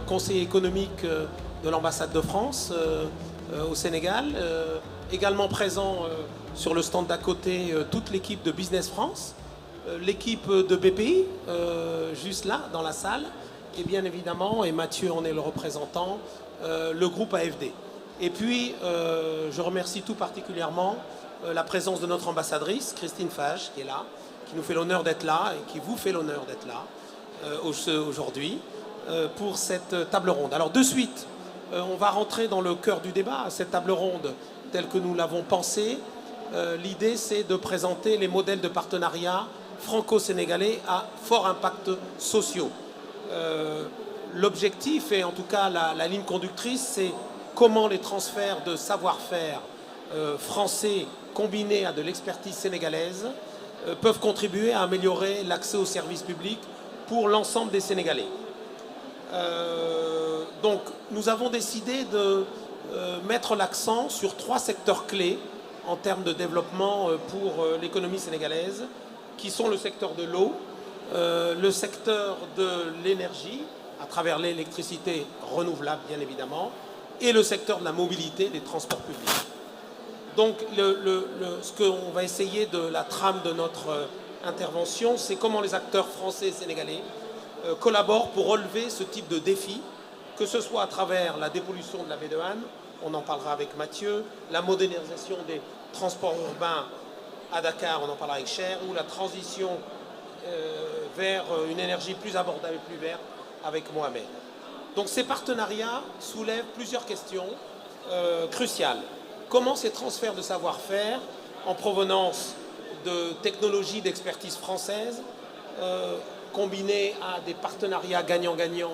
conseiller économique de l'ambassade de France au Sénégal. Également présent sur le stand d'à côté, toute l'équipe de Business France, l'équipe de BPI, juste là, dans la salle, et bien évidemment, et Mathieu en est le représentant, le groupe AFD. Et puis, je remercie tout particulièrement la présence de notre ambassadrice, Christine Fage, qui est là, qui nous fait l'honneur d'être là, et qui vous fait l'honneur d'être là aujourd'hui, pour cette table ronde. Alors, de suite, on va rentrer dans le cœur du débat, cette table ronde telle que nous l'avons pensée. L'idée, c'est de présenter les modèles de partenariat franco-sénégalais à fort impact sociaux. L'objectif, et en tout cas la ligne conductrice, c'est comment les transferts de savoir-faire français combinés à de l'expertise sénégalaise peuvent contribuer à améliorer l'accès aux services publics pour l'ensemble des Sénégalais. Donc, nous avons décidé de mettre l'accent sur 3 secteurs clés en termes de développement pour l'économie sénégalaise, qui sont le secteur de l'eau, le secteur de l'énergie, à travers l'électricité renouvelable bien évidemment, et le secteur de la mobilité, des transports publics. Donc ce qu'on va essayer de la trame de notre intervention, c'est comment les acteurs français et sénégalais collaborent pour relever ce type de défi, que ce soit à travers la dépollution de la baie de Han, on en parlera avec Mathieu, la modernisation des transports urbains à Dakar, on en parlera avec Cher, ou la transition vers une énergie plus abordable et plus verte avec Mohamed. Donc ces partenariats soulèvent plusieurs questions cruciales. Comment ces transferts de savoir-faire en provenance de technologies d'expertise française combinés à des partenariats gagnant-gagnant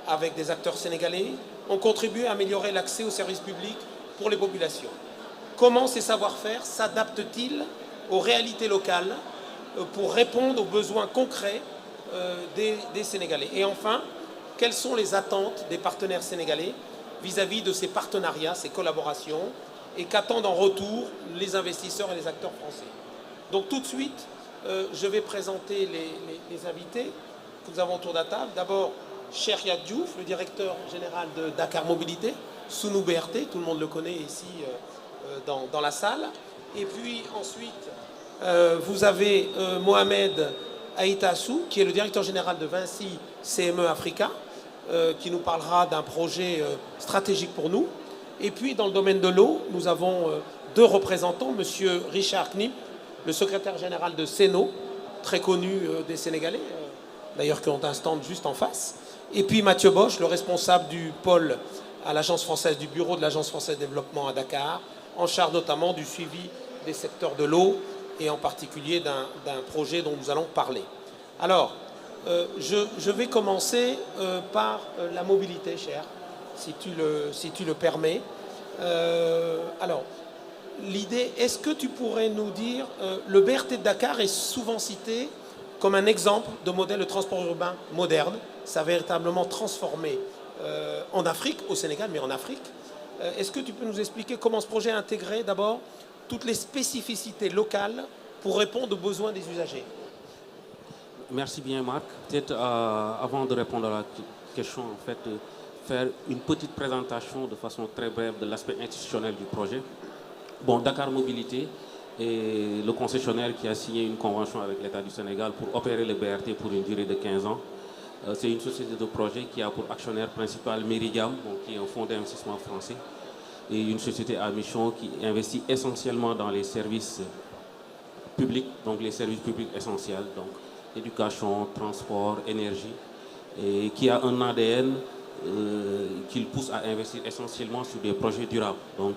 avec des acteurs sénégalais ont contribué à améliorer l'accès aux services publics pour les populations? Comment ces savoir-faire s'adaptent-ils aux réalités locales pour répondre aux besoins concrets des Sénégalais? Et enfin, quelles sont les attentes des partenaires sénégalais vis-à-vis de ces partenariats, ces collaborations, et qu'attendent en retour les investisseurs et les acteurs français? Donc tout de suite, je vais présenter les invités que nous avons autour de la table. D'abord, Cheikh Diouf, le directeur général de Dakar Mobilité, Sounou BRT, tout le monde le connaît ici dans la salle. Et puis ensuite, vous avez Mohamed Aïtassou, qui est le directeur général de Vinci CME Africa, qui nous parlera d'un projet stratégique pour nous. Et puis, dans le domaine de l'eau, nous avons 2 représentants, M. Richard Knip, le secrétaire général de Seno, très connu des Sénégalais, d'ailleurs qui ont un stand juste en face. Et puis Mathieu Bosch, le responsable du pôle à l'Agence française, du bureau de l'Agence française de développement à Dakar, en charge notamment du suivi des secteurs de l'eau et en particulier d'un projet dont nous allons parler. Alors, je vais commencer par la mobilité, cher, si tu le permets. Alors, l'idée, est-ce que tu pourrais nous dire, le BRT de Dakar est souvent cité comme un exemple de modèle de transport urbain moderne. Ça a véritablement transformé en Afrique, au Sénégal, mais en Afrique. Est-ce que tu peux nous expliquer comment ce projet a intégré d'abord toutes les spécificités locales pour répondre aux besoins des usagers? Merci bien, Marc. Peut-être avant de répondre à la question, en fait, faire une petite présentation de façon très brève de l'aspect institutionnel du projet. Bon, Dakar Mobilité est le concessionnaire qui a signé une convention avec l'État du Sénégal pour opérer le BRT pour une durée de 15 ans. C'est une société de projet qui a pour actionnaire principal Meridiam, qui est un fonds d'investissement français, et une société à mission qui investit essentiellement dans les services publics, donc les services publics essentiels, donc éducation, transport, énergie, et qui a un ADN qui le pousse à investir essentiellement sur des projets durables. Donc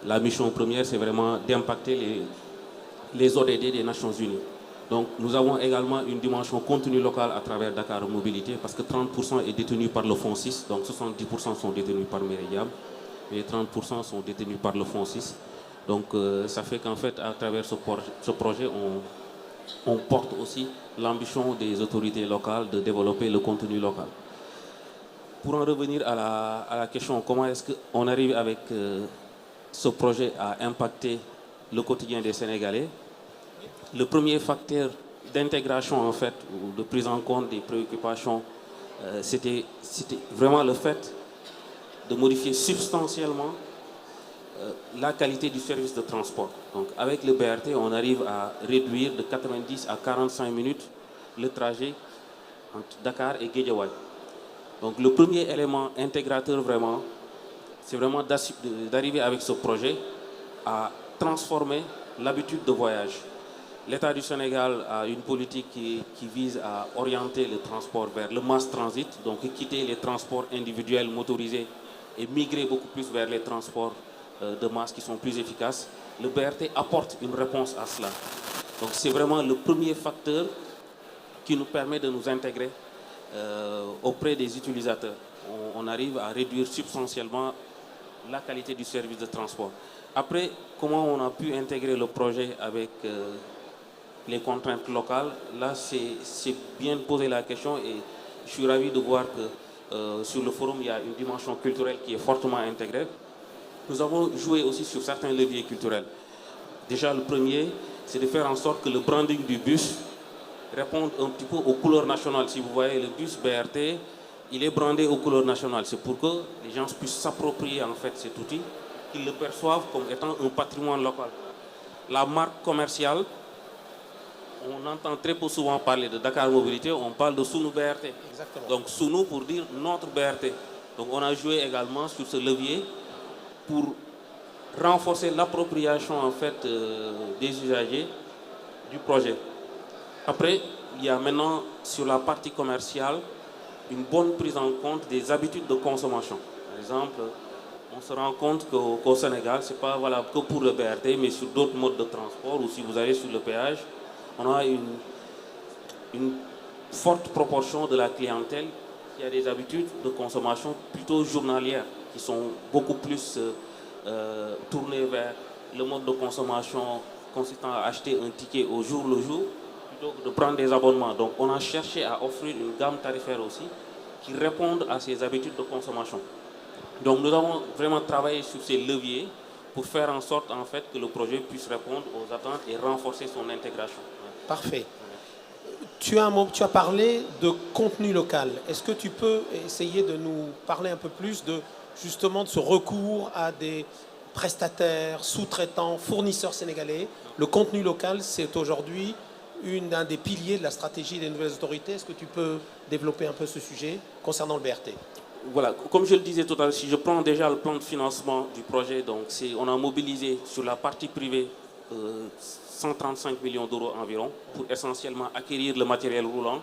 la mission première, c'est vraiment d'impacter les ODD des Nations Unies. Donc nous avons également une dimension continue locale à travers Dakar Mobilité, parce que 30% est détenu par le Fonds 6, donc 70% sont détenus par Meridiam, et 30% sont détenus par le Fonds 6. Donc ça fait qu'en fait, à travers ce projet, on porte aussi l'ambition des autorités locales de développer le contenu local. Pour en revenir à la question, comment est-ce qu'on arrive avec ce projet à impacter le quotidien des Sénégalais? Le premier facteur d'intégration, en fait, ou de prise en compte des préoccupations C'était vraiment le fait de modifier substantiellement la qualité du service de transport. Donc avec le BRT, on arrive à réduire de 90 à 45 minutes le trajet entre Dakar et Guédiawaye. Donc le premier élément intégrateur vraiment, c'est vraiment d'arriver avec ce projet à transformer l'habitude de voyage. L'État du Sénégal a une politique qui vise à orienter le transport vers le mass transit, donc quitter les transports individuels motorisés et migrer beaucoup plus vers les transports de masse qui sont plus efficaces. Le BRT apporte une réponse à cela. Donc c'est vraiment le premier facteur qui nous permet de nous intégrer auprès des utilisateurs. On arrive à réduire substantiellement la qualité du service de transport. Après, comment on a pu intégrer le projet avec les contraintes locales? Là, c'est bien de poser la question et je suis ravi de voir que sur le forum, il y a une dimension culturelle qui est fortement intégrée. Nous avons joué aussi sur certains leviers culturels. Déjà, le premier, c'est de faire en sorte que le branding du bus réponde un petit peu aux couleurs nationales. Si vous voyez le bus BRT, il est brandé aux couleurs nationales. C'est pour que les gens puissent s'approprier en fait cet outil, qu'ils le perçoivent comme étant un patrimoine local. La marque commerciale, on entend très peu souvent parler de Dakar Mobilité, on parle de Sunu BRT. Exactement. Donc Sunu pour dire notre BRT. Donc on a joué également sur ce levier pour renforcer l'appropriation en fait des usagers du projet. Après, il y a maintenant sur la partie commerciale une bonne prise en compte des habitudes de consommation. Par exemple, on se rend compte qu'au Sénégal, ce n'est pas valable que pour le BRT, mais sur d'autres modes de transport, ou si vous allez sur le péage, on a une forte proportion de la clientèle qui a des habitudes de consommation plutôt journalières, qui sont beaucoup plus tournées vers le mode de consommation consistant à acheter un ticket au jour le jour, plutôt que de prendre des abonnements. Donc on a cherché à offrir une gamme tarifaire aussi qui réponde à ces habitudes de consommation. Donc nous avons vraiment travaillé sur ces leviers pour faire en sorte en fait que le projet puisse répondre aux attentes et renforcer son intégration. Parfait. Tu as parlé de contenu local. Est-ce que tu peux essayer de nous parler un peu plus de justement de ce recours à des prestataires, sous-traitants, fournisseurs sénégalais? Le contenu local, c'est aujourd'hui un des piliers de la stratégie des nouvelles autorités. Est-ce que tu peux développer un peu ce sujet concernant le BRT? Voilà, comme je le disais tout à l'heure, si je prends déjà le plan de financement du projet, donc on a mobilisé sur la partie privée 135 millions d'euros environ pour essentiellement acquérir le matériel roulant,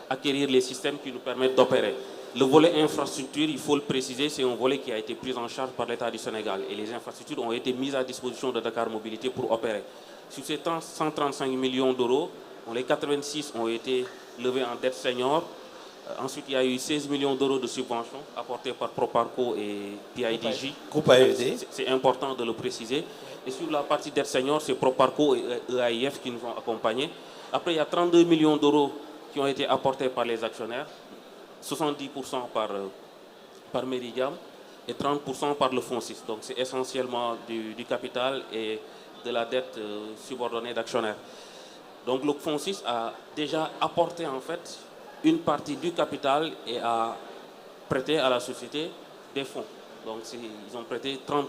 acquérir les systèmes qui nous permettent d'opérer. Le volet infrastructure, il faut le préciser, c'est un volet qui a été pris en charge par l'État du Sénégal et les infrastructures ont été mises à disposition de Dakar Mobilité pour opérer. Sur ces 135 millions d'euros, les 86 ont été levés en dette senior. Ensuite, il y a eu 16 millions d'euros de subventions apportées par Proparco et PIDJ. Groupe AFD. C'est important de le préciser. Et sur la partie dette senior, c'est Proparco et EAIF qui nous ont accompagnés. Après, il y a 32 millions d'euros qui ont été apportés par les actionnaires, 70% par Meridiam et 30% par le Fonds 6. Donc c'est essentiellement du capital et de la dette subordonnée d'actionnaires. Donc le Fonds 6 a déjà apporté en fait une partie du capital et a prêté à la société des fonds. Donc ils ont prêté 30%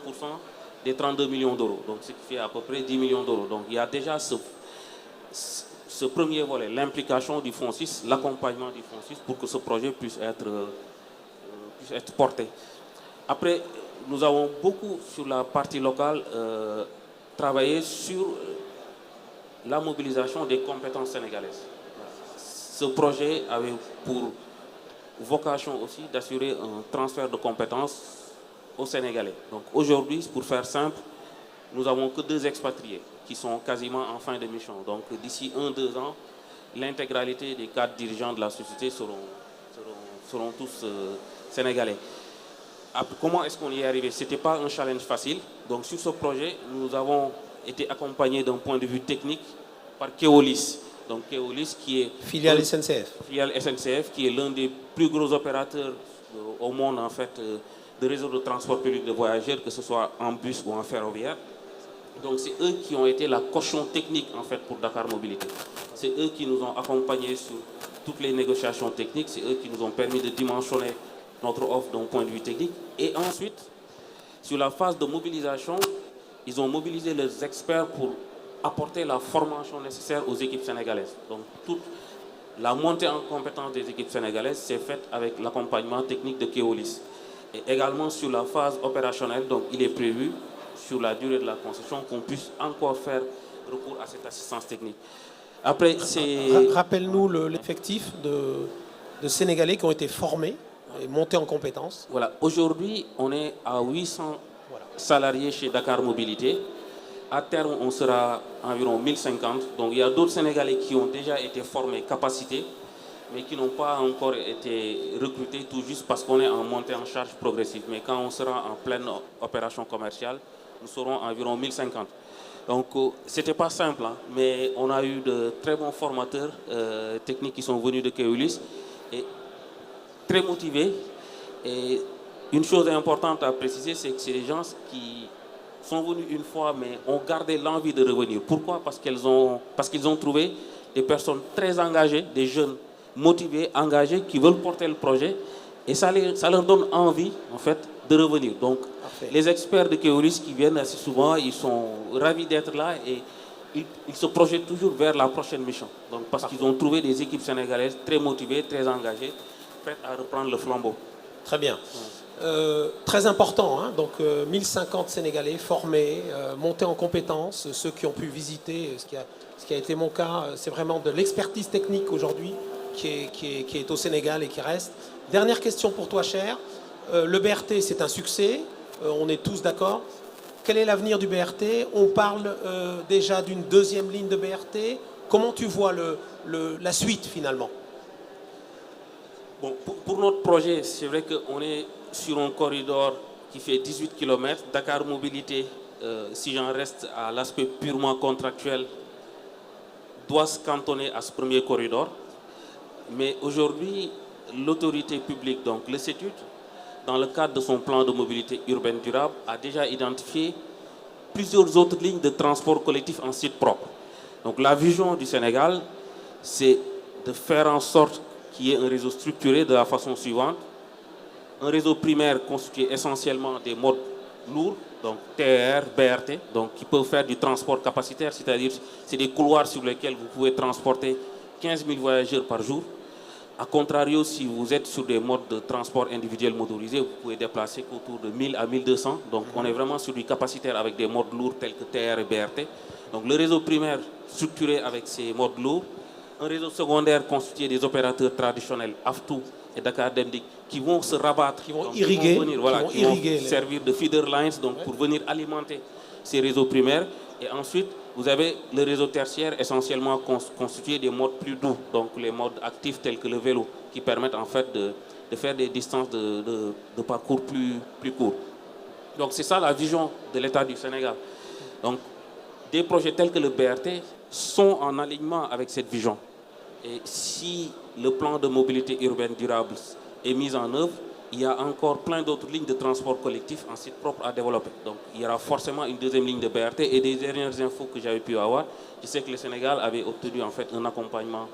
des 32 millions d'euros, donc ce qui fait à peu près 10 millions d'euros. Donc il y a déjà ce premier volet, l'implication du Fonds 6, l'accompagnement du Fonds 6 pour que ce projet puisse être porté. Après, nous avons beaucoup sur la partie locale travaillé sur la mobilisation des compétences sénégalaises. Ce projet avait pour vocation aussi d'assurer un transfert de compétences aux Sénégalais. Donc aujourd'hui, pour faire simple, nous n'avons que 2 expatriés qui sont quasiment en fin de mission. Donc d'ici 1-2 ans, l'intégralité des 4 dirigeants de la société seront tous sénégalais. Après, comment est-ce qu'on y est arrivé? Ce n'était pas un challenge facile. Donc sur ce projet, nous avons été accompagnés d'un point de vue technique par Keolis. Donc Keolis qui est filiale SNCF. Filiale SNCF qui est l'un des plus gros opérateurs au monde en fait de réseaux de transport public de voyageurs, que ce soit en bus ou en ferroviaire. Donc c'est eux qui ont été la caution technique en fait pour Dakar Mobilité. C'est eux qui nous ont accompagnés sur toutes les négociations techniques, c'est eux qui nous ont permis de dimensionner notre offre d'un point de vue technique. Et ensuite, sur la phase de mobilisation, ils ont mobilisé leurs experts pour apporter la formation nécessaire aux équipes sénégalaises. Donc toute la montée en compétence des équipes sénégalaises s'est faite avec l'accompagnement technique de Keolis. Et également sur la phase opérationnelle, donc il est prévu sur la durée de la concession qu'on puisse encore faire recours à cette assistance technique. Après, c'est... Rappelle-nous l'effectif de Sénégalais qui ont été formés et montés en compétences. Voilà, aujourd'hui, on est à 800 salariés chez Dakar Mobilité. À terme, on sera environ 1050. Donc, il y a d'autres Sénégalais qui ont déjà été formés, capacités, mais qui n'ont pas encore été recrutés tout juste parce qu'on est en montée en charge progressive. Mais quand on sera en pleine opération commerciale, nous serons environ 1050. Donc, ce n'était pas simple, hein, mais on a eu de très bons formateurs techniques qui sont venus de Keolis et très motivés. Et une chose importante à préciser, c'est que c'est des gens qui sont venus une fois, mais ont gardé l'envie de revenir. Pourquoi? Parce qu'ils ont trouvé des personnes très engagées, des jeunes motivés, engagés, qui veulent porter le projet. Et ça leur donne envie, en fait, de revenir. Donc, les experts de Keolis qui viennent assez souvent, ils sont ravis d'être là et ils se projettent toujours vers la prochaine mission. Donc, parce qu'ils ont trouvé des équipes sénégalaises très motivées, très engagées, prêtes à reprendre le flambeau. Très bien. Très important, hein, donc 1050 Sénégalais formés, montés en compétences, ceux qui ont pu visiter, ce qui a été mon cas, c'est vraiment de l'expertise technique aujourd'hui qui est au Sénégal et qui reste. Dernière question pour toi, cher. Le BRT, c'est un succès, on est tous d'accord. Quel est l'avenir du BRT? On parle déjà d'une deuxième ligne de BRT. Comment tu vois la suite finalement? Bon, pour notre projet, c'est vrai qu'on est sur un corridor qui fait 18 km. Dakar Mobilité, si j'en reste à l'aspect purement contractuel, doit se cantonner à ce premier corridor. Mais aujourd'hui, l'autorité publique, donc le CETUD, dans le cadre de son plan de mobilité urbaine durable, a déjà identifié plusieurs autres lignes de transport collectif en site propre. Donc la vision du Sénégal, c'est de faire en sorte qu'il y ait un réseau structuré de la façon suivante. Un réseau primaire constitué essentiellement des modes lourds, donc TER, BRT, donc qui peuvent faire du transport capacitaire, c'est-à-dire c'est des couloirs sur lesquels vous pouvez transporter 15 000 voyageurs par jour. A contrario, si vous êtes sur des modes de transport individuel motorisé, vous pouvez déplacer qu'autour de 1000 à 1200. Donc on est vraiment sur du capacitaire avec des modes lourds tels que TR et BRT. Donc le réseau primaire structuré avec ces modes lourds. Un réseau secondaire constitué des opérateurs traditionnels, AFTU et Dakar Demdik, qui vont se rabattre, qui vont irriguer, qui vont servir de feeder lines donc, pour venir alimenter ces réseaux primaires. Et ensuite, vous avez le réseau tertiaire essentiellement constitué des modes plus doux, donc les modes actifs tels que le vélo, qui permettent en fait de faire des distances de parcours plus courts. Donc c'est ça la vision de l'État du Sénégal. Donc des projets tels que le BRT sont en alignement avec cette vision. Et si le plan de mobilité urbaine durable est mis en œuvre, il y a encore plein d'autres lignes de transport collectif en site propre à développer. Donc il y aura forcément une deuxième ligne de BRT. Et des dernières infos que j'avais pu avoir, je sais que le Sénégal avait obtenu en fait un accompagnement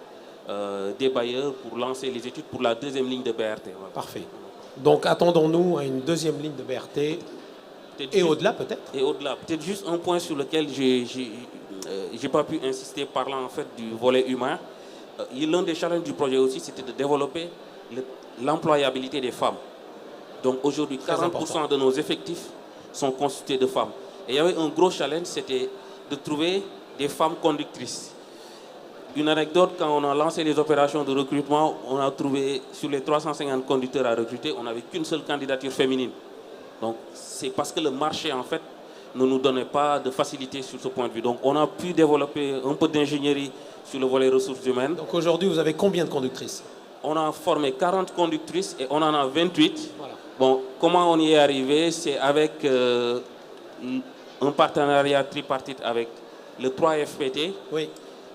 des bailleurs pour lancer les études pour la deuxième ligne de BRT. Voilà. Parfait. Donc attendons-nous à une deuxième ligne de BRT et au-delà peut-être. Et au-delà. Peut-être juste un point sur lequel j'ai pas pu insister parlant en fait du volet humain. L'un des challenges du projet aussi, c'était de développer l'employabilité des femmes. Donc aujourd'hui, 40% de nos effectifs sont constitués de femmes. Et il y avait un gros challenge, c'était de trouver des femmes conductrices. Une anecdote, quand on a lancé les opérations de recrutement, on a trouvé sur les 350 conducteurs à recruter, on n'avait qu'une seule candidature féminine. Donc c'est parce que le marché en fait ne nous donnait pas de facilité sur ce point de vue. Donc on a pu développer un peu d'ingénierie sur le volet ressources humaines. Donc aujourd'hui, vous avez combien de conductrices? On a formé 40 conductrices et on en a 28. Voilà. Bon, comment on y est arrivé? C'est avec un partenariat tripartite avec le 3FPT oui.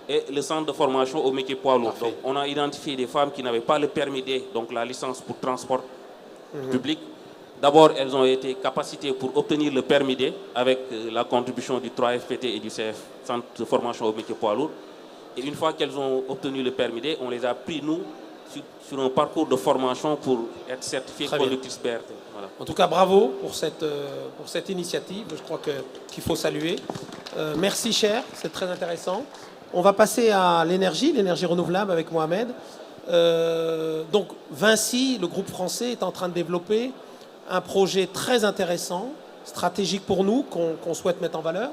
et le centre de formation au métier poids lourd. Donc on a identifié des femmes qui n'avaient pas le permis D, donc la licence pour transport public. D'abord, elles ont été capacitées pour obtenir le permis D avec la contribution du 3FPT et du CF, centre de formation au métier poids lourd. Et une fois qu'elles ont obtenu le permis D, on les a pris, nous, sur un parcours de formation pour être certifiés conductrices BRT. Voilà. En tout cas, bravo pour cette initiative, je crois qu'il faut saluer. Merci cher, c'est très intéressant. On va passer à l'énergie renouvelable avec Mohamed. Donc Vinci, le groupe français, est en train de développer un projet très intéressant, stratégique pour nous, qu'on souhaite mettre en valeur.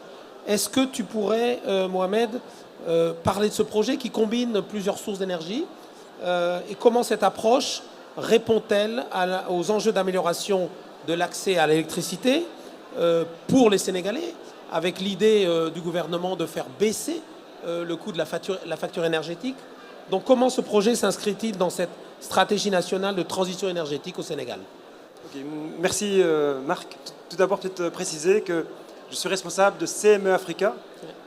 Est-ce que tu pourrais, Mohamed, parler de ce projet qui combine plusieurs sources d'énergie et comment cette approche répond-elle aux enjeux d'amélioration de l'accès à l'électricité pour les Sénégalais, avec l'idée du gouvernement de faire baisser le coût de la facture énergétique. Donc comment ce projet s'inscrit-il dans cette stratégie nationale de transition énergétique au Sénégal? Merci Marc. Tout d'abord, peut-être préciser que je suis responsable de CME Africa,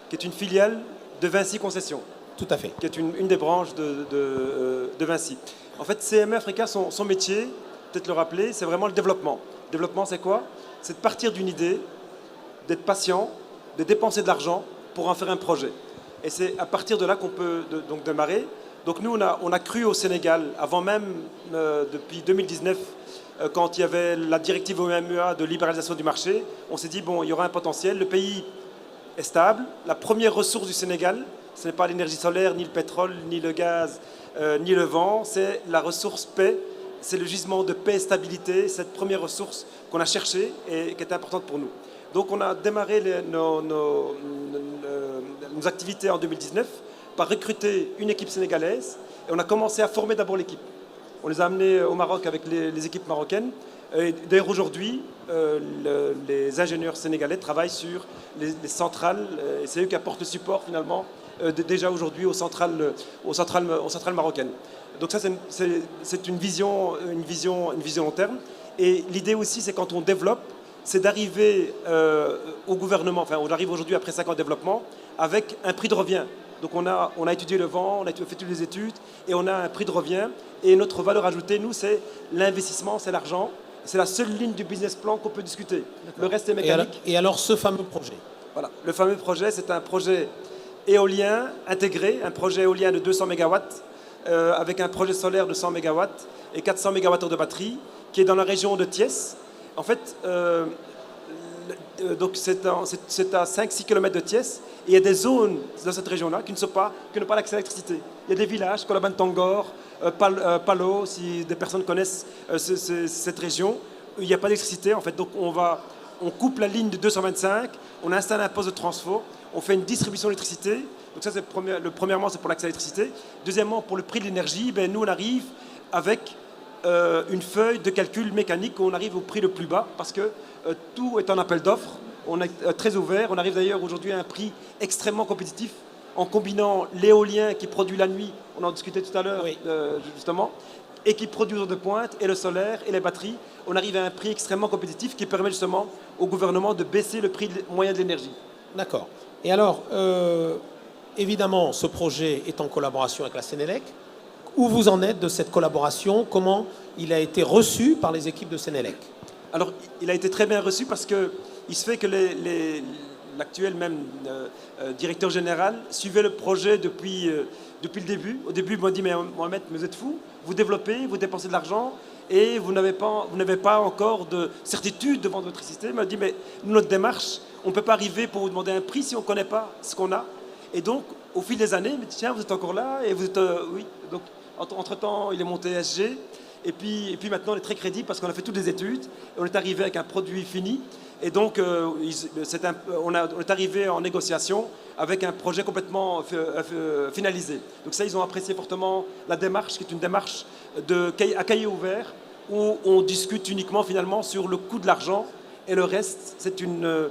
qui est une filiale de Vinci Concessions. Tout à fait. Qui est une des branches de Vinci. En fait, CME Africa, son métier, peut-être le rappeler, c'est vraiment le développement. Le développement, c'est quoi? C'est de partir d'une idée, d'être patient, de dépenser de l'argent pour en faire un projet. Et c'est à partir de là qu'on peut donc démarrer. Donc nous, on a cru au Sénégal, avant même, depuis 2019, quand il y avait la directive OMEA de libéralisation du marché, on s'est dit, bon, il y aura un potentiel, le pays est stable. La première ressource du Sénégal, ce n'est pas l'énergie solaire, ni le pétrole, ni le gaz, ni le vent, c'est la ressource paix, c'est le gisement de paix et stabilité, cette première ressource qu'on a cherchée et qui est importante pour nous. Donc on a démarré nos activités en 2019 par recruter une équipe sénégalaise et on a commencé à former d'abord l'équipe. On les a amenés au Maroc avec les équipes marocaines. D'ailleurs aujourd'hui, les ingénieurs sénégalais travaillent sur les centrales et c'est eux qui apportent le support finalement déjà aujourd'hui aux centrales marocaines. Donc ça c'est une vision long terme. Et l'idée aussi c'est quand on développe, c'est d'arriver au gouvernement, enfin on arrive aujourd'hui après 5 ans de développement, avec un prix de revient. Donc on a étudié le vent, on a fait toutes les études et on a un prix de revient. Et notre valeur ajoutée, nous, c'est l'investissement, c'est l'argent. C'est la seule ligne du business plan qu'on peut discuter. Le reste est mécanique. Et alors ce fameux projet? Voilà, le fameux projet, c'est un projet éolien intégré, un projet éolien de 200 MW avec un projet solaire de 100 MW et 400 MWh de batterie qui est dans la région de Thiès. En fait, donc c'est à 5-6 km de Thiès. Et il y a des zones dans cette région-là qui n'ont pas l'accès à l'électricité. Il y a des villages, Kolabantangor, Palo, si des personnes connaissent cette région, où il n'y a pas d'électricité. En fait, donc on coupe la ligne de 225, on installe un poste de transfo, on fait une distribution d'électricité. Donc ça, premièrement, c'est pour l'accès à l'électricité. Deuxièmement, pour le prix de l'énergie, ben, nous, on arrive avec une feuille de calcul mécanique où on arrive au prix le plus bas parce que tout est en appel d'offres. On est très ouvert. On arrive d'ailleurs aujourd'hui à un prix extrêmement compétitif en combinant l'éolien qui produit la nuit, on en discutait tout à l'heure oui. Justement, et qui produit aux heures de pointe, et le solaire et les batteries. On arrive à un prix extrêmement compétitif qui permet justement au gouvernement de baisser le prix moyen de l'énergie. D'accord. Et alors, évidemment, ce projet est en collaboration avec la Sénélec. Où vous en êtes de cette collaboration? Comment il a été reçu par les équipes de Sénélec? Alors, il a été très bien reçu parce qu'il se fait que l'actuel même directeur général suivait le projet depuis le début. Au début, il m'a dit, mais Mohamed, vous êtes fou, vous développez, vous dépensez de l'argent et vous n'avez pas encore de certitude de vendre votre électricité. Il m'a dit, mais nous, notre démarche, on ne peut pas arriver pour vous demander un prix si on ne connaît pas ce qu'on a. Et donc, au fil des années, il m'a dit, tiens, vous êtes encore là et vous êtes... oui, donc entre-temps, il est monté SG. Et puis maintenant, on est très crédible parce qu'on a fait toutes les études et on est arrivé avec un produit fini. Et donc, on est arrivé en négociation avec un projet complètement finalisé. Donc ça, ils ont apprécié fortement la démarche, qui est une démarche à cahier ouvert, où on discute uniquement finalement sur le coût de l'argent. Et le reste, c'est une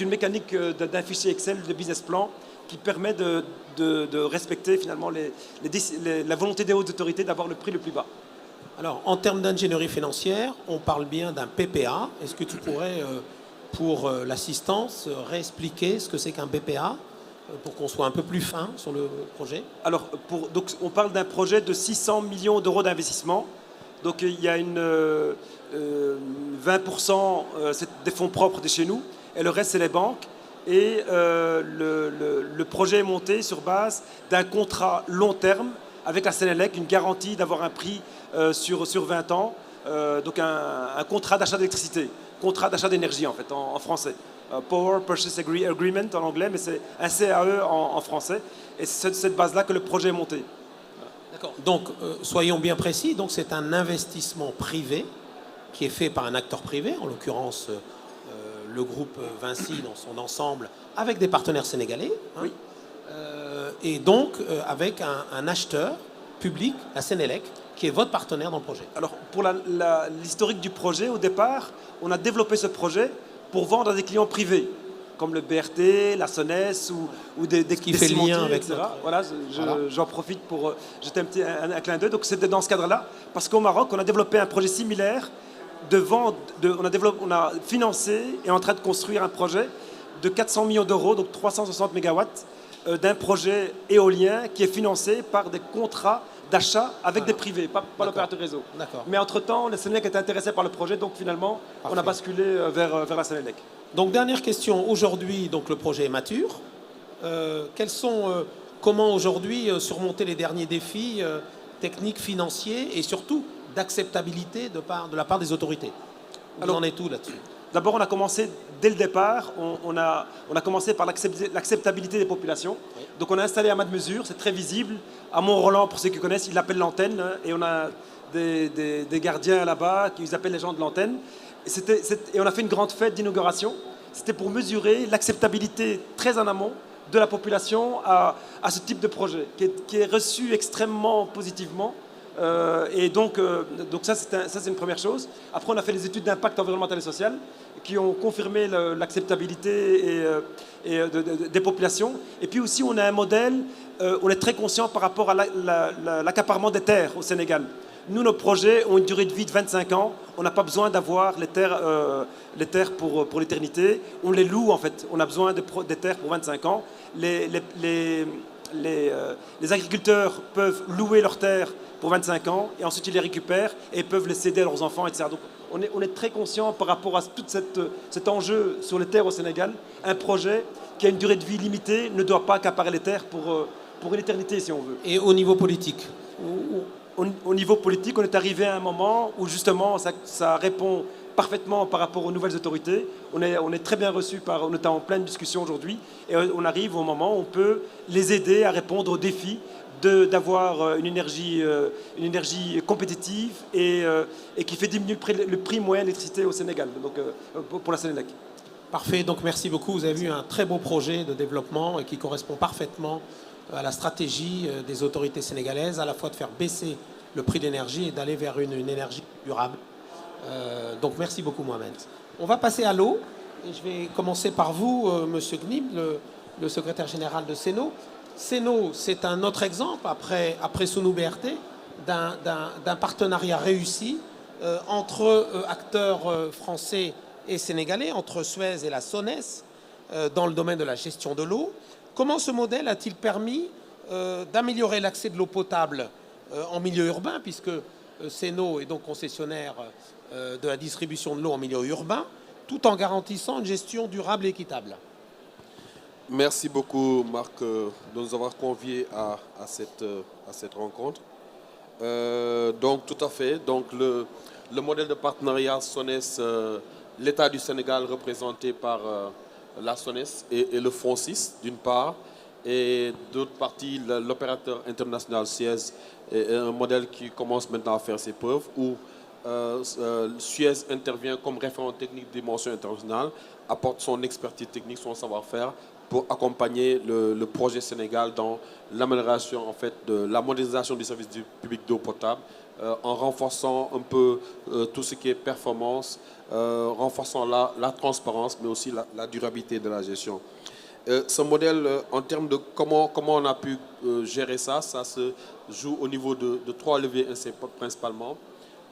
mécanique d'un fichier Excel de business plan qui permet de respecter finalement la volonté des hautes autorités d'avoir le prix le plus bas. Alors, en termes d'ingénierie financière, on parle bien d'un PPA. Est-ce que tu pourrais, pour l'assistance, réexpliquer ce que c'est qu'un PPA pour qu'on soit un peu plus fin sur le projet? Alors, donc, on parle d'un projet de 600 millions d'euros d'investissement. Donc, il y a 20% c'est des fonds propres de chez nous et le reste, c'est les banques Et le projet est monté sur base d'un contrat long terme avec la Sénélec, une garantie d'avoir un prix sur 20 ans, donc un contrat d'achat d'électricité, contrat d'achat d'énergie en fait, en français. Power Purchase Agreement en anglais, mais c'est un CAE en français. Et c'est de cette base-là que le projet est monté. D'accord. Donc, soyons bien précis, donc c'est un investissement privé qui est fait par un acteur privé, en l'occurrence le groupe Vinci dans son ensemble, avec des partenaires sénégalais, hein, Oui. Et donc avec un acheteur public, la Sénélec, qui est votre partenaire dans le projet. Alors, pour l'historique du projet, au départ, on a développé ce projet pour vendre à des clients privés, comme le BRT, la SONES ou des qui fait le cimentiers, lien avec etc. notre... Voilà, j'en profite pour jeter un clin d'œil. Donc, c'était dans ce cadre-là, parce qu'au Maroc, on a développé un projet similaire de vente. On a financé et est en train de construire un projet de 400 millions d'euros, donc 360 mégawatts, d'un projet éolien qui est financé par des contrats d'achat avec des privés, pas l'opérateur réseau. Mais entre-temps, la Sénélec était intéressée par le projet, donc finalement, on a basculé vers la Sénélec. Donc, dernière question. Aujourd'hui, donc, le projet est mature. Comment aujourd'hui surmonter les derniers défis techniques, financiers et surtout d'acceptabilité de la part des autorités? Vous en êtes où là-dessus? D'abord, on a commencé dès le départ, on a commencé par l'acceptabilité des populations. Oui. Donc on a installé un mât de mesure, c'est très visible. À Mont-Roland, pour ceux qui connaissent, ils l'appellent l'antenne. Et on a des gardiens là-bas qui appellent les gens de l'antenne. Et on a fait une grande fête d'inauguration. C'était pour mesurer l'acceptabilité très en amont de la population à ce type de projet, qui est reçu extrêmement positivement. Et donc ça, c'est une première chose. Après, on a fait les études d'impact environnemental et social qui ont confirmé l'acceptabilité des populations. Et puis aussi, on a un modèle, on est très conscient par rapport à l'accaparement des terres au Sénégal. Nous, nos projets ont une durée de vie de 25 ans. On n'a pas besoin d'avoir les terres pour l'éternité. On les loue, en fait. On a besoin des terres pour 25 ans. Les agriculteurs peuvent louer leurs terres pour 25 ans et ensuite ils les récupèrent et peuvent les céder à leurs enfants, etc. Donc on est très conscient par rapport à tout cet enjeu sur les terres au Sénégal. Un projet qui a une durée de vie limitée ne doit pas accaparer les terres pour une éternité, si on veut. Et au niveau politique? Au niveau politique, on est arrivé à un moment où justement ça répond parfaitement par rapport aux nouvelles autorités. On est très bien reçus, on est en pleine discussion aujourd'hui, et on arrive au moment où on peut les aider à répondre aux défis d'avoir une énergie compétitive et qui fait diminuer le prix moyen d'électricité au Sénégal, donc pour la Sénélec. Parfait, donc merci beaucoup. Vous avez vu un très beau projet de développement et qui correspond parfaitement à la stratégie des autorités sénégalaises, à la fois de faire baisser le prix de l'énergie et d'aller vers une énergie durable. Donc merci beaucoup, Mohamed. On va passer à l'eau et je vais commencer par vous, Monsieur Gnib, le secrétaire général de CNO. CNO, c'est un autre exemple, après Sounou BRT, d'un partenariat réussi entre acteurs français et sénégalais, entre Suez et la SONES, dans le domaine de la gestion de l'eau. Comment ce modèle a-t-il permis d'améliorer l'accès de l'eau potable en milieu urbain, puisque CNO est donc concessionnaire de la distribution de l'eau en milieu urbain, tout en garantissant une gestion durable et équitable? Merci beaucoup, Marc, de nous avoir conviés à cette rencontre. Donc, tout à fait. Donc, le modèle de partenariat SONES, l'État du Sénégal représenté par la SONES et le FONSIS, d'une part, et d'autre partie, l'opérateur international Suez est un modèle qui commence maintenant à faire ses preuves, où Suez intervient comme référent technique de dimension internationale, apporte son expertise technique, son savoir-faire, pour accompagner le projet Sénégal dans l'amélioration en fait, de la modernisation du service public d'eau potable, en renforçant un peu tout ce qui est performance, renforçant la transparence, mais aussi la durabilité de la gestion. Ce modèle, en termes de comment on a pu gérer ça, ça se joue au niveau de 3 leviers principalement,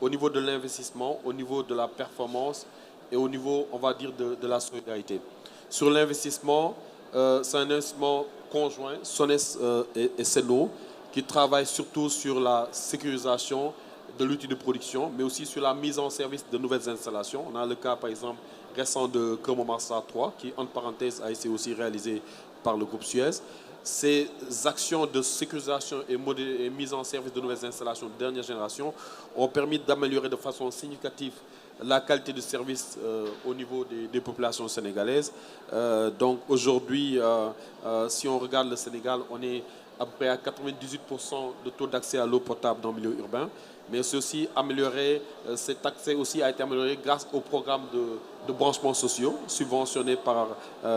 au niveau de l'investissement, au niveau de la performance et au niveau, on va dire, de la solidarité. Sur l'investissement, c'est un investissement conjoint, SONES et CNO, qui travaille surtout sur la sécurisation de l'outil de production, mais aussi sur la mise en service de nouvelles installations. On a le cas, par exemple, récent de Kermomarsat 3, qui, entre parenthèses, a été aussi réalisé par le groupe Suez. Ces actions de sécurisation et mise en service de nouvelles installations de dernière génération ont permis d'améliorer de façon significative la qualité de service au niveau des populations sénégalaises. Donc aujourd'hui, si on regarde le Sénégal, on est à peu près à 98% de taux d'accès à l'eau potable dans le milieu urbain. Mais c'est aussi amélioré, cet accès aussi a été amélioré grâce au programme de branchements sociaux subventionnés par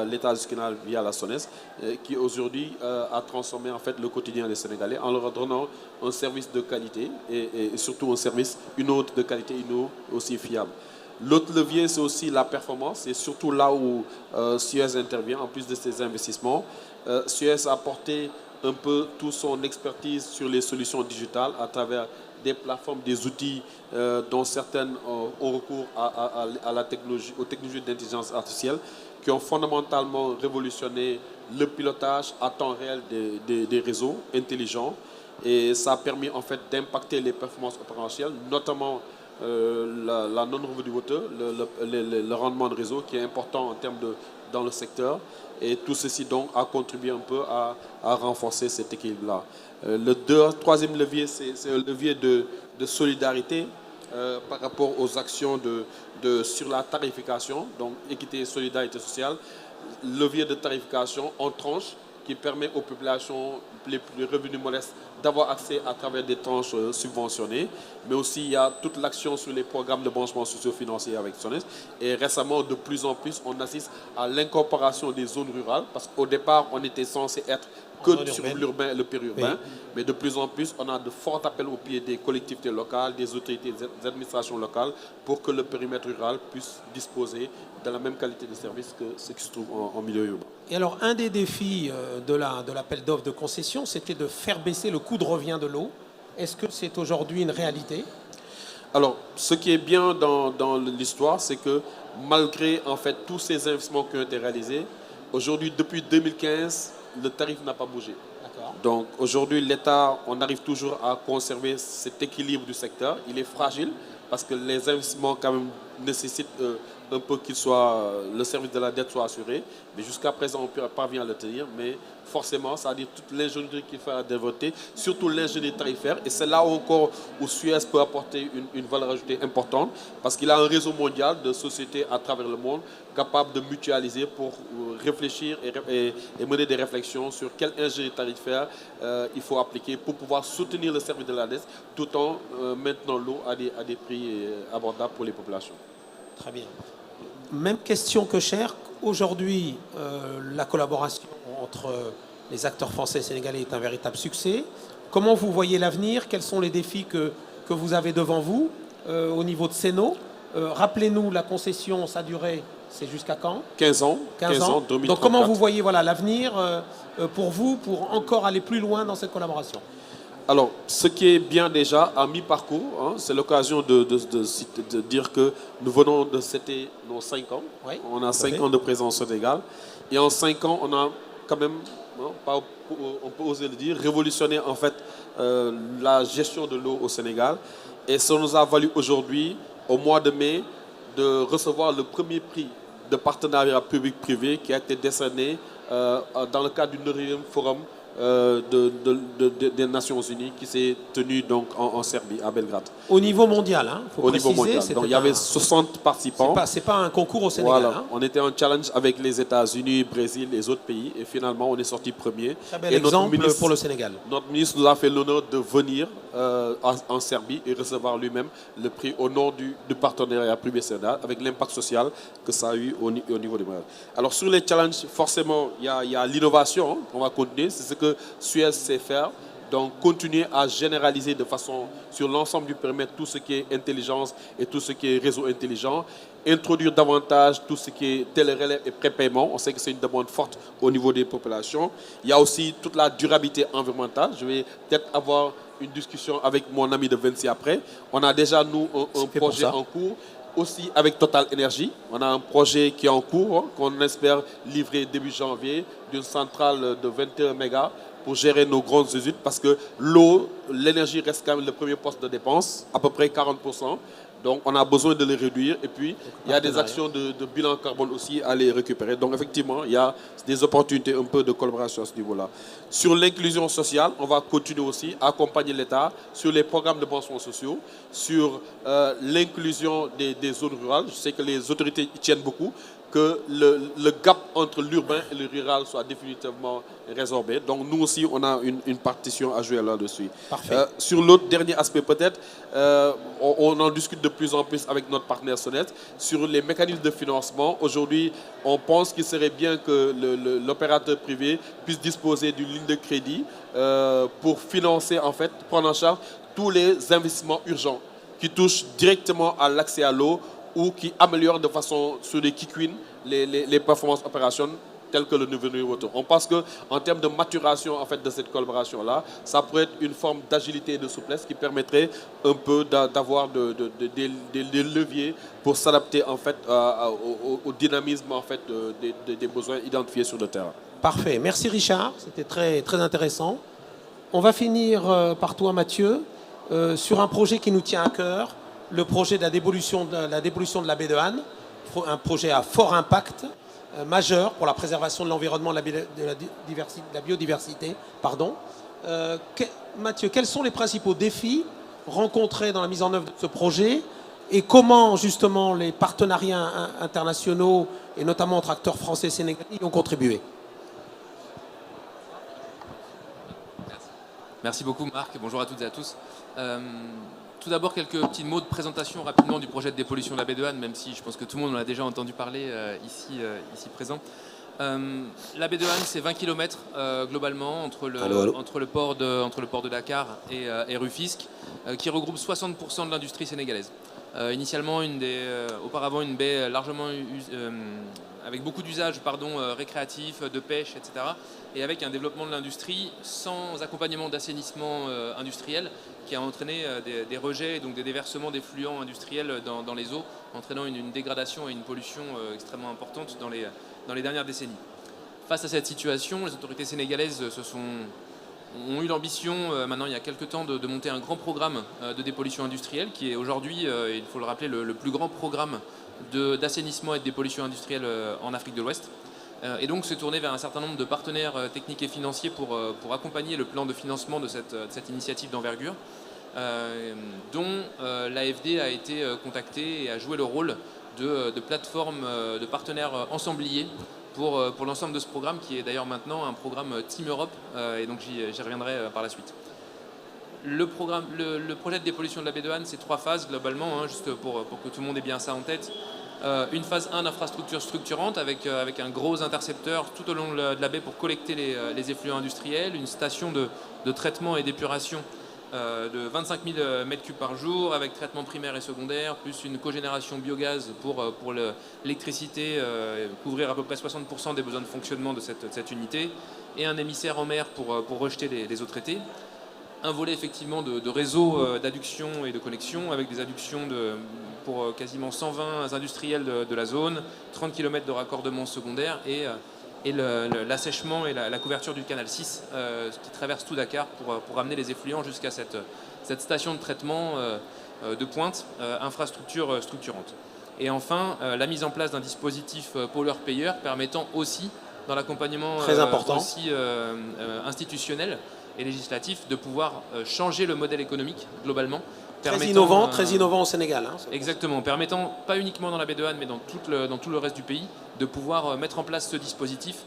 l'État du Sénégal via la SONES, qui aujourd'hui a transformé en fait le quotidien des Sénégalais en leur donnant un service de qualité et surtout un service, une eau de qualité, une eau aussi fiable. L'autre levier, c'est aussi la performance, et surtout là où Suez intervient, en plus de ces investissements. Suez a apporté un peu toute son expertise sur les solutions digitales à travers des plateformes, des outils dont certaines ont recours à la technologie, aux technologies d'intelligence artificielle qui ont fondamentalement révolutionné le pilotage à temps réel des réseaux intelligents. Et ça a permis en fait d'impacter les performances opérationnelles, notamment la non-revenue water, le rendement de réseau qui est important en termes dans le secteur. Et tout ceci donc a contribué un peu à renforcer cet équilibre-là. Le troisième levier, c'est un levier de solidarité par rapport aux actions sur la tarification, donc équité et solidarité sociale. Levier de tarification en tranches qui permet aux populations les revenus modestes d'avoir accès à travers des tranches subventionnées. Mais aussi, il y a toute l'action sur les programmes de branchement socio-financier avec SONES. Et récemment, de plus en plus, on assiste à l'incorporation des zones rurales. Parce qu'au départ, on était censé être que sur l'urbain et le périurbain. Oui. Mais de plus en plus, on a de forts appels au pied des collectivités locales, des autorités, des administrations locales pour que le périmètre rural puisse disposer de la même qualité de service que ce qui se trouve en milieu urbain. Et alors, un des défis de l'appel d'offres de concession, c'était de faire baisser le coût de revient de l'eau. Est-ce que c'est aujourd'hui une réalité? Alors, ce qui est bien dans l'histoire, c'est que malgré en fait tous ces investissements qui ont été réalisés, aujourd'hui, depuis 2015, le tarif n'a pas bougé. Donc aujourd'hui, l'État, on arrive toujours à conserver cet équilibre du secteur. Il est fragile parce que les investissements quand même nécessitent un peu le service de la dette soit assuré. Mais jusqu'à présent, on parvient à le tenir. Mais forcément, ça veut dire toute l'ingénierie qu'il faut développer, surtout l'ingénierie tarifaire. Et c'est là encore où Suez peut apporter une valeur ajoutée importante parce qu'il a un réseau mondial de sociétés à travers le monde capable de mutualiser pour réfléchir et mener des réflexions sur quelle ingénierie tarifaire il faut appliquer pour pouvoir soutenir le service de la dette tout en maintenant l'eau à des prix abordables pour les populations. Très bien. Même question que Cher. Aujourd'hui, la collaboration entre les acteurs français et sénégalais est un véritable succès. Comment vous voyez l'avenir? Quels sont les défis que vous avez devant vous au niveau de Seno? Rappelez-nous la concession, sa durée, c'est jusqu'à quand? 15 ans. 2034. Donc comment vous voyez l'avenir pour vous, pour encore aller plus loin dans cette collaboration? Alors, ce qui est bien déjà à mi-parcours, c'est l'occasion de dire que nous venons de fêter nos 5 ans. Oui, on a 5 ans de présence au Sénégal. Et en 5 ans, on a quand même, on peut oser le dire, révolutionné en fait la gestion de l'eau au Sénégal. Et ça nous a valu aujourd'hui, au mois de mai, de recevoir le premier prix de partenariat public-privé qui a été décerné dans le cadre du 9e forum des Nations Unies qui s'est tenu donc en Serbie, à Belgrade. Au niveau mondial, faut au niveau mondial. Donc il y avait 60 participants. C'est pas un concours au Sénégal. Voilà. On était en challenge avec les États-Unis, Brésil, les autres pays, et finalement on est sorti premier. Très bel exemple pour le Sénégal. Notre ministre nous a fait l'honneur de venir en Serbie et recevoir lui-même le prix au nom du partenariat privé-sénégal avec l'impact social que ça a eu au niveau des moyens. Alors sur les challenges, forcément il y a l'innovation. On va continuer. C'est ce que Suez sait faire, donc continuer à généraliser de façon sur l'ensemble du périmètre tout ce qui est intelligence et tout ce qui est réseau intelligent, introduire davantage tout ce qui est télérelève et prépaiement. On sait que c'est une demande forte au niveau des populations. Il y a aussi toute la durabilité environnementale. Je vais peut-être avoir une discussion avec mon ami de Vinci après. On a déjà, nous, un projet en cours aussi avec Total Energy. On a un projet qui est en cours, hein, qu'on espère livrer début janvier, d'une centrale de 21 mégas pour gérer nos grandes usines, parce que l'eau, l'énergie reste quand même le premier poste de dépense, à peu près 40%. Donc on a besoin de les réduire, et puis il y a des actions de bilan carbone aussi à les récupérer. Donc effectivement, il y a des opportunités un peu de collaboration à ce niveau-là. Sur l'inclusion sociale, on va continuer aussi à accompagner l'État sur les programmes de pensions sociaux, sur l'inclusion des zones rurales. Je sais que les autorités y tiennent beaucoup, que le gap entre l'urbain et le rural soit définitivement résorbé. Donc nous aussi, on a une partition à jouer là-dessus. Sur l'autre dernier aspect peut-être, on en discute de plus en plus avec notre partenaire SONES sur les mécanismes de financement. Aujourd'hui, on pense qu'il serait bien que l'opérateur privé puisse disposer d'une ligne de crédit pour financer, en fait, prendre en charge tous les investissements urgents qui touchent directement à l'accès à l'eau, ou qui améliorent de façon sur des quick wins les performances opérationnelles telles que le nouveau water. On pense qu'en termes de maturation en fait, de cette collaboration-là, ça pourrait être une forme d'agilité et de souplesse qui permettrait un peu d'avoir des leviers pour s'adapter en fait, au dynamisme en fait, des besoins identifiés sur le terrain. Parfait. Merci Richard, c'était très, très intéressant. On va finir par toi Mathieu, sur un projet qui nous tient à cœur, le projet de la dépollution de la baie de Han, un projet à fort impact, majeur pour la préservation de l'environnement, de la biodiversité. Mathieu, quels sont les principaux défis rencontrés dans la mise en œuvre de ce projet et comment justement les partenariats internationaux et notamment entre acteurs français et sénégalais y ont contribué? Merci beaucoup Marc, bonjour à toutes et à tous. Tout d'abord, quelques petits mots de présentation rapidement du projet de dépollution de la baie de Han, même si je pense que tout le monde en a déjà entendu parler ici présent. La baie de Han, c'est 20 km globalement entre le port de Dakar et Rufisque, qui regroupe 60% de l'industrie sénégalaise. Initialement, auparavant une baie largement avec beaucoup d'usages récréatifs, de pêche, etc. Et avec un développement de l'industrie sans accompagnement d'assainissement industriel qui a entraîné des rejets, donc des déversements d'effluents industriels dans les eaux, entraînant une dégradation et une pollution extrêmement importante dans les dernières décennies. Face à cette situation, les autorités sénégalaises ont eu l'ambition, maintenant il y a quelques temps, de monter un grand programme de dépollution industrielle qui est aujourd'hui, il faut le rappeler, le plus grand programme d'assainissement et de dépollution industrielle en Afrique de l'Ouest. Et donc se tourner vers un certain nombre de partenaires techniques et financiers pour accompagner le plan de financement de cette initiative d'envergure, dont l'AFD a été contactée et a joué le rôle de plateforme de partenaires ensembliers pour l'ensemble de ce programme, qui est d'ailleurs maintenant un programme Team Europe, et donc j'y reviendrai par la suite. Le projet de dépollution de la baie de Han, c'est 3 phases globalement, hein, juste pour que tout le monde ait bien ça en tête. Une phase 1 d'infrastructure structurante avec un gros intercepteur tout au long de la baie pour collecter les effluents industriels, une station de traitement et d'épuration de 25 000 m3 par jour avec traitement primaire et secondaire, plus une cogénération biogaz pour l'électricité, couvrir à peu près 60% des besoins de fonctionnement de cette unité, et un émissaire en mer pour rejeter les eaux traitées. Un volet effectivement de réseau d'adduction et de connexion avec des adductions pour quasiment 120 industriels de la zone, 30 km de raccordement secondaire et l'assèchement et la couverture du canal 6 qui traverse tout Dakar pour amener les effluents jusqu'à cette station de traitement de pointe, infrastructure structurante. Et enfin, la mise en place d'un dispositif pollueur-payeur permettant aussi, dans l'accompagnement institutionnel et législatif, de pouvoir changer le modèle économique globalement. Très innovant au Sénégal. Hein, exactement, permettant, pas uniquement dans la baie de Han, mais dans tout le reste du pays, de pouvoir mettre en place ce dispositif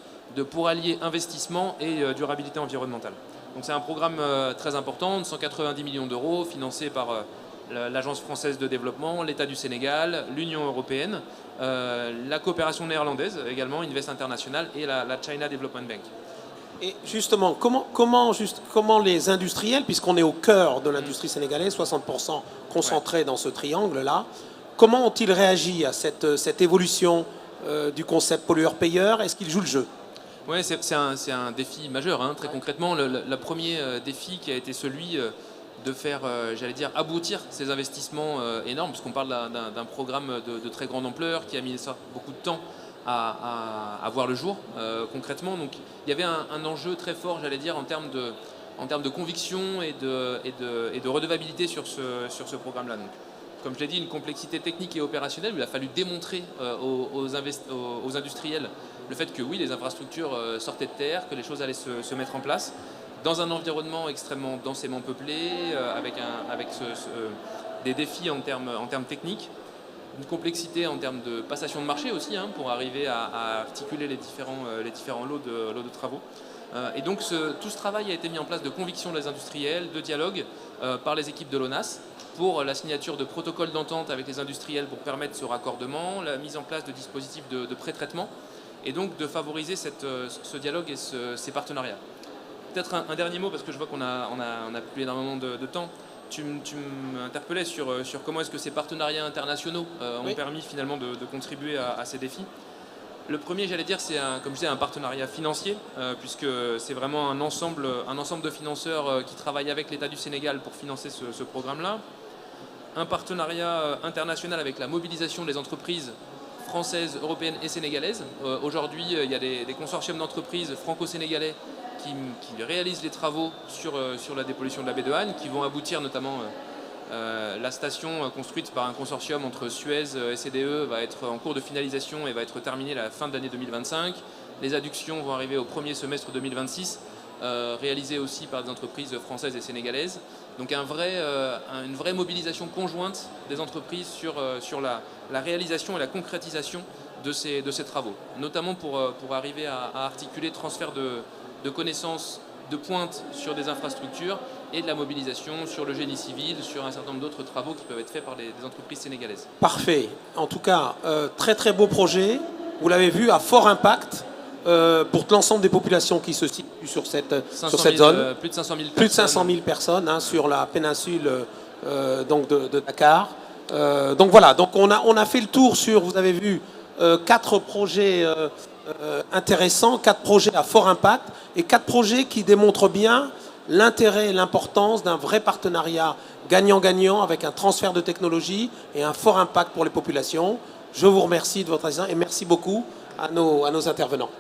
pour allier investissement et durabilité environnementale. Donc c'est un programme très important, de 190 millions d'euros, financé par l'Agence française de développement, l'État du Sénégal, l'Union européenne, la coopération néerlandaise également, Invest International, et la China Development Bank. Et justement, comment les industriels, puisqu'on est au cœur de l'industrie sénégalaise, 60% concentrés dans ce triangle-là, comment ont-ils réagi à cette évolution du concept pollueur-payeur? Est-ce qu'ils jouent le jeu? Oui, c'est un défi majeur, hein, très concrètement. Le premier défi qui a été celui de faire, j'allais dire, aboutir ces investissements énormes, puisqu'on parle d'un programme de très grande ampleur qui a mis ça beaucoup de temps à voir le jour concrètement. Donc il y avait un enjeu très fort, j'allais dire, en termes de conviction et de redevabilité sur ce programme-là. Donc, comme je l'ai dit, une complexité technique et opérationnelle, il a fallu démontrer aux industriels le fait que oui, les infrastructures sortaient de terre, que les choses allaient se mettre en place dans un environnement extrêmement densément peuplé, avec des défis en termes techniques, une complexité en termes de passation de marché aussi, pour arriver à articuler les différents lots de travaux. Et donc tout ce travail a été mis en place de conviction des industriels, de dialogue par les équipes de l'ONAS pour la signature de protocoles d'entente avec les industriels pour permettre ce raccordement, la mise en place de dispositifs de pré-traitement et donc de favoriser ce dialogue et ces partenariats. Peut-être un dernier mot parce que je vois qu'on a plus énormément de temps. Tu m'interpellais sur comment est-ce que ces partenariats internationaux ont permis finalement de contribuer à ces défis. Le premier, j'allais dire, c'est comme je disais, un partenariat financier, puisque c'est vraiment un ensemble de financeurs qui travaillent avec l'État du Sénégal pour financer ce programme-là. Un partenariat international avec la mobilisation des entreprises françaises, européennes et sénégalaises. Aujourd'hui, il y a des consortiums d'entreprises franco-sénégalais qui réalisent les travaux sur la dépollution de la baie de Han, qui vont aboutir notamment la station construite par un consortium entre Suez et CDE va être en cours de finalisation et va être terminée à la fin de l'année 2025. Les adductions vont arriver au premier semestre 2026, réalisées aussi par des entreprises françaises et sénégalaises. Donc une vraie mobilisation conjointe des entreprises sur la réalisation et la concrétisation de ces travaux, notamment pour arriver à articuler transfert de connaissances de pointe sur des infrastructures et de la mobilisation sur le génie civil, sur un certain nombre d'autres travaux qui peuvent être faits par des entreprises sénégalaises. Parfait. En tout cas, très très beau projet. Vous l'avez vu, à fort impact pour l'ensemble des populations qui se situent sur cette zone. Plus de 500 000 personnes. Plus de 500 000 personnes sur la péninsule donc de Dakar. Donc voilà, donc on a fait le tour sur, vous avez vu, 4 projets intéressants, 4 projets à fort impact et 4 projets qui démontrent bien l'intérêt et l'importance d'un vrai partenariat gagnant-gagnant avec un transfert de technologie et un fort impact pour les populations. Je vous remercie de votre attention et merci beaucoup à nos intervenants.